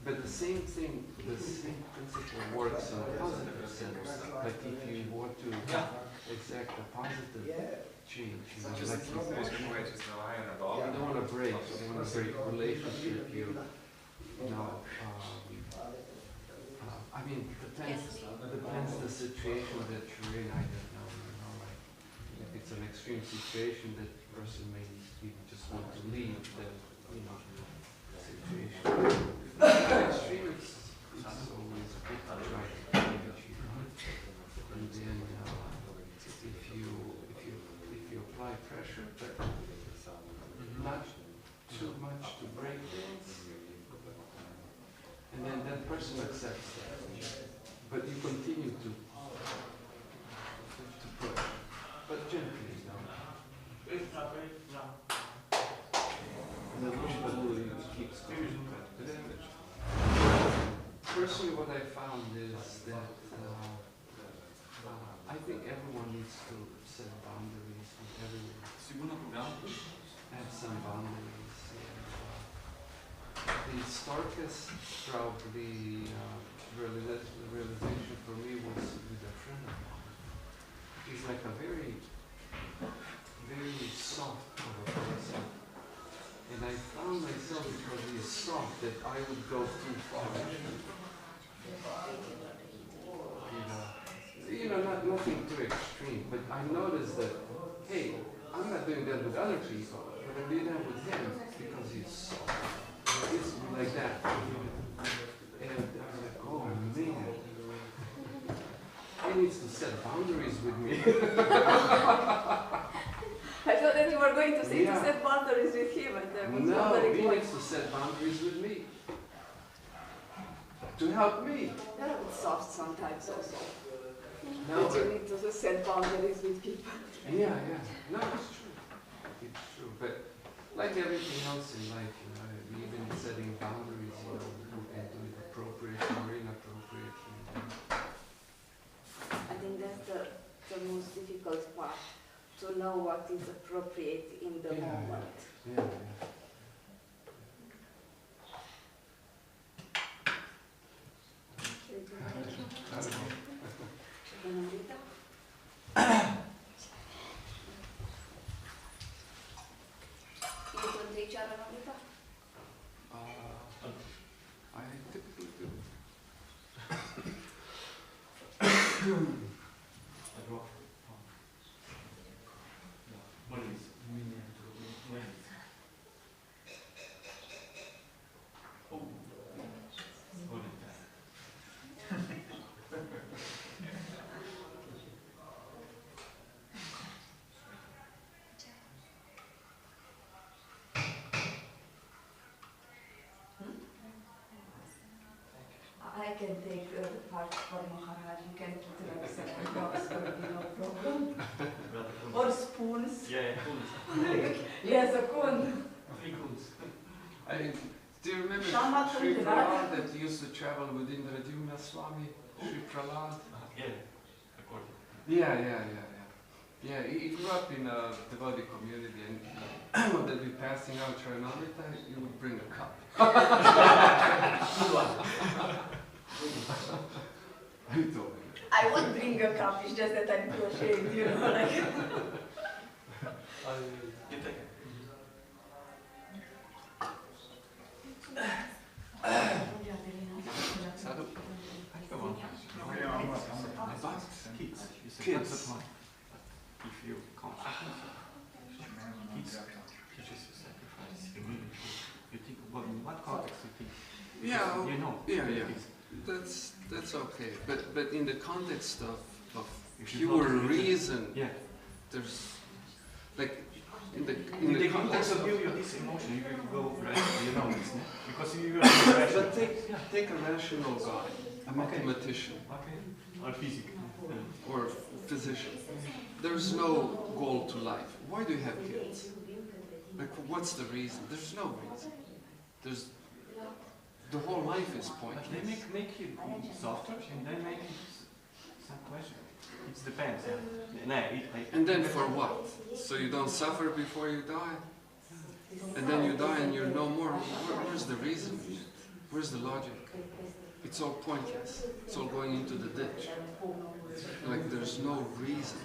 But the same thing, the same principle works in a positive sense. Like if you want to exact a positive change, like you don't want to break, relationship, I mean, depends the situation that you're in, I don't know, like if it's an extreme situation that person may just want to leave, then, situation. Extreme, it's always good to try to change, and then if you apply pressure, but not too much to break things, and then that person accepts that, but you continue to push, but gently, And then little keeps going. Personally, what I found is that I think everyone needs to set boundaries with everyone. Have some boundaries. The starkest, probably, realization for me was with a friend of mine. He's like a very, very soft of a person. And I found myself, because he is soft, that I would go too far. nothing too extreme, but I noticed that, hey, I'm not doing that with other people, but I'm doing that with him because he's soft. It's like that. And I was like, oh man, he needs to set boundaries with me. I thought that you were going to say to set boundaries with him, and I was wondering he needs to set boundaries with me. To help me. They're a bit soft sometimes also. No, But you need to set boundaries with people. Yeah. No, it's true. It's true. But like everything else in life, even setting boundaries, who can do it appropriately or inappropriately. I think that's the most difficult part, to know what is appropriate in the moment. Yeah. I typically do. I can take the part for Maharaj. You can put like separate box for me, no problem. Or spoons. Yeah, spoons. Yes, a spoon. 3 spoons. Do you remember Shama Sri Tirtha. Prahlad that used to travel with Duhovni Swami? Sri Prahlad? Yeah, according. Yeah. Yeah, he grew up in a devotee community, and when they'd be passing out Charanamrita, he would bring a cup. I told him. I would bring a cup, it's just that I'm too ashamed, like. You take it. Sadhu. Come on. Kids. If you consciousness, kids teaches you sacrifice, humility. You think, well, in what context you think? Yeah, You know. That's okay. But in the context of You should pure not- reason, Yeah. there's like in the In context also of give you this emotion, you will go right, it's not? Because you will but take a rational guy, a mathematician Okay. Or physics. or physician. There's no goal to life. Why do you have kids? Like, what's the reason? There's no reason. The whole life is But pointless. they make you softer and they make it some question. It depends. And then for what? So you don't suffer before you die? And then you die and you're no more. Where's the reason? Where's the logic? It's all pointless. It's all going into the ditch. Like, there's no reason.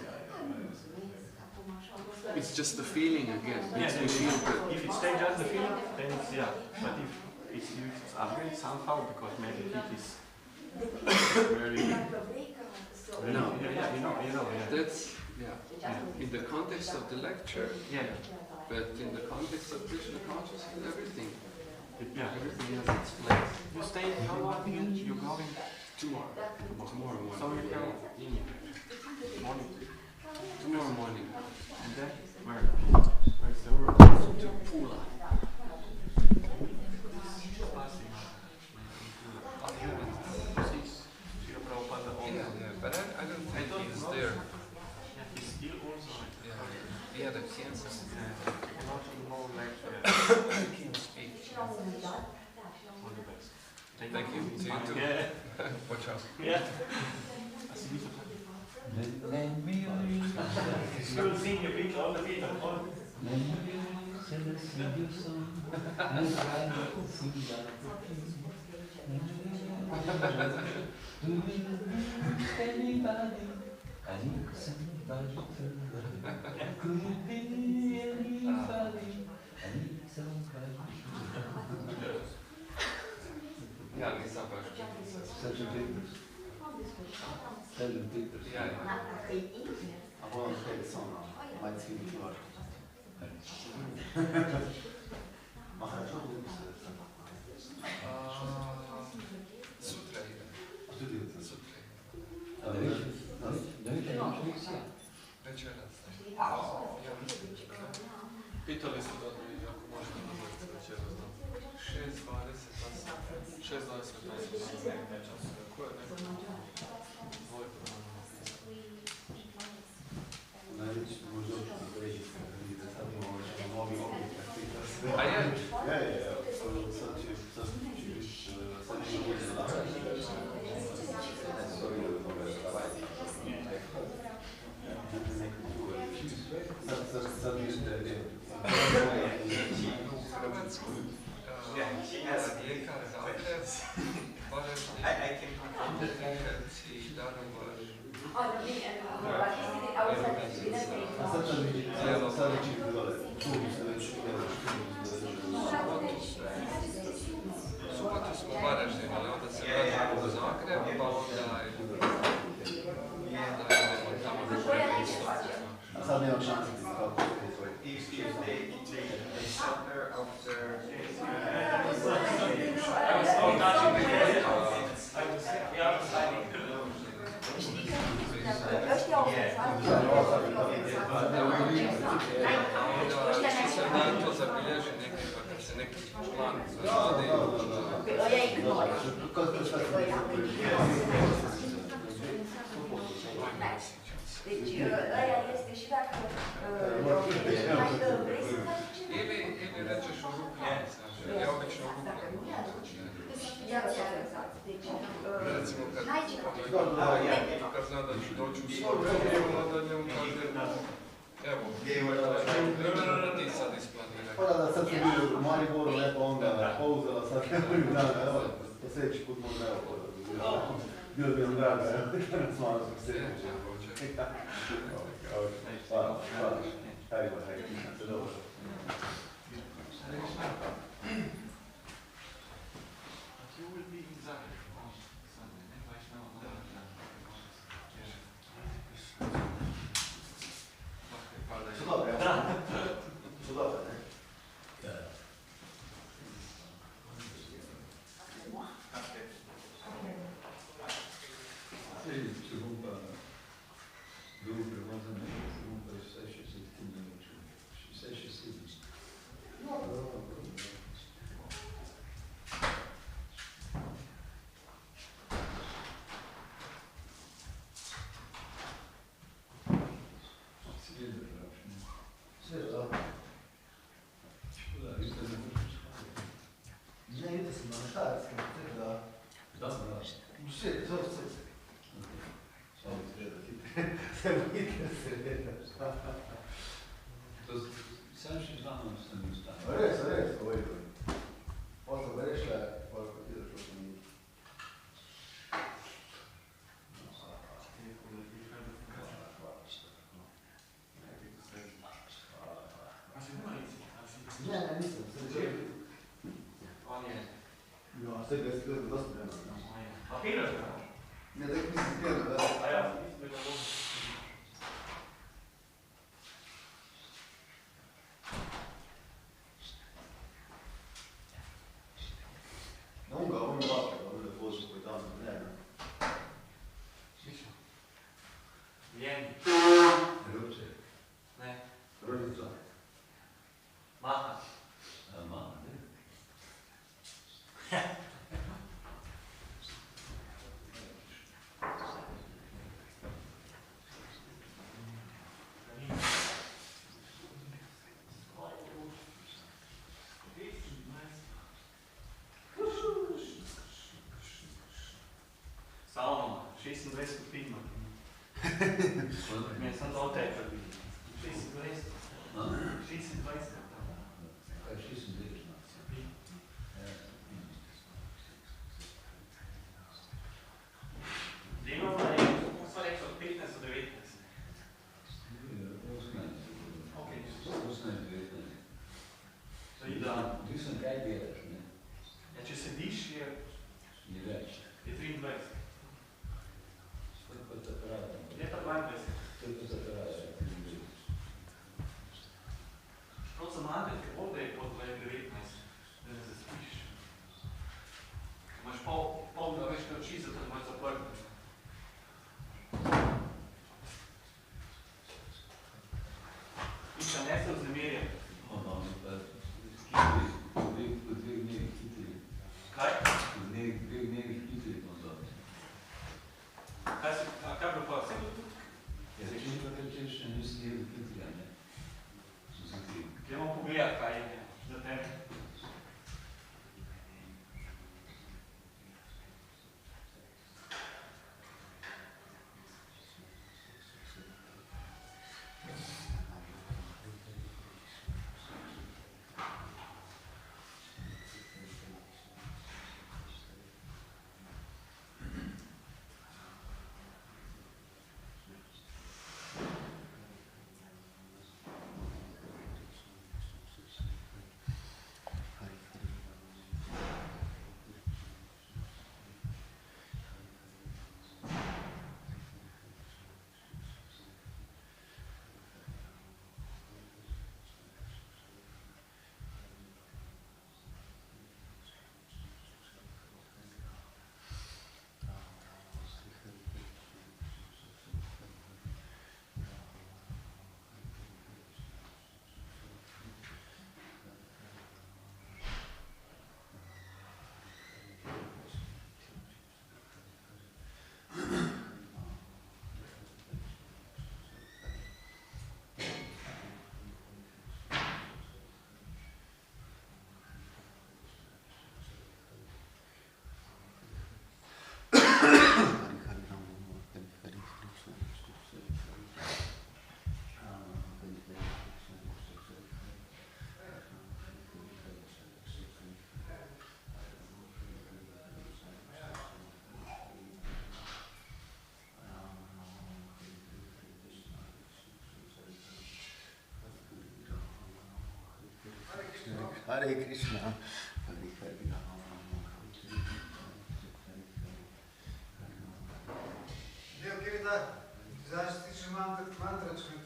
It's just the feeling again. Makes me feel good. If it stays just the feeling, then it's But if it's upgrade somehow because maybe it is very. No. Yeah. That's, in the context of the lecture, Yeah. but in the context of Krishna consciousness, everything Yeah. has its place. You stay, how long you going? Tomorrow So morning. you go in morning. Tomorrow morning. And then where? Where's the To Pula. But I don't think he's there. He's still also. He had a cancer. He Can't speak. All the best. Thank you. To you too. Yeah. Watch out. Yeah. You'll sing a bit, all the bit, all. Yeah, Lisa, but Stelling Peters. Ja, ja. A volano te sono mai scritti qua. Ma faccio un Sutra ide. Sutra ide. Večeras. Pitali su da bi ako možemo napraviti večeras. 6:28. Ko je neko? Dvoje programa napisano. najveći možda reći da sad imamo novi objekt Peters. A je? Ja. Sad će biti sad nište U Hrvatsku. Rijeka, Zagreb, Varaždin, Vinkovci, Daruvar. sad će dole. Tu se već Subotu smo u Varaždinu, ali onda se vratimo u Zagreb, pa onda idemo tamo do Krišna. a sad nema šanse da se kako Is the center of the Se da to zabilježi neki, kad se neki član zaradi. Ili rečeš u rukljani, znaš, ja obično u rukljani. Recimo kad zna da ću doći u Sloveniju, onda njemu kaže, evo, ti sad isplaniraj. Pa da, sad sam bio u Mariboru, lepo onda pouzela, sad nekoliko dana, evo, po sljedeći put možda evo, bilo bi vam drago, evo, smalo sam sljedeći. Hvala. Hajde, se dobro. You will be in Zagreb on Sunday, ne? Vaishnava Su dobre, evo. Su dobre, ne? Saloma, 26 stopinj. Mi je samo to teče. 26. 26. Imamo sva reći od 15 do 19. Ok. To je idealno. Ja, če sediš je 23. Gremo pogledat, kaj je za tebe. Hare Krišna. Deo, kjer je da zaštičen mantrač med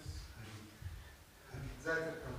zajtrkom?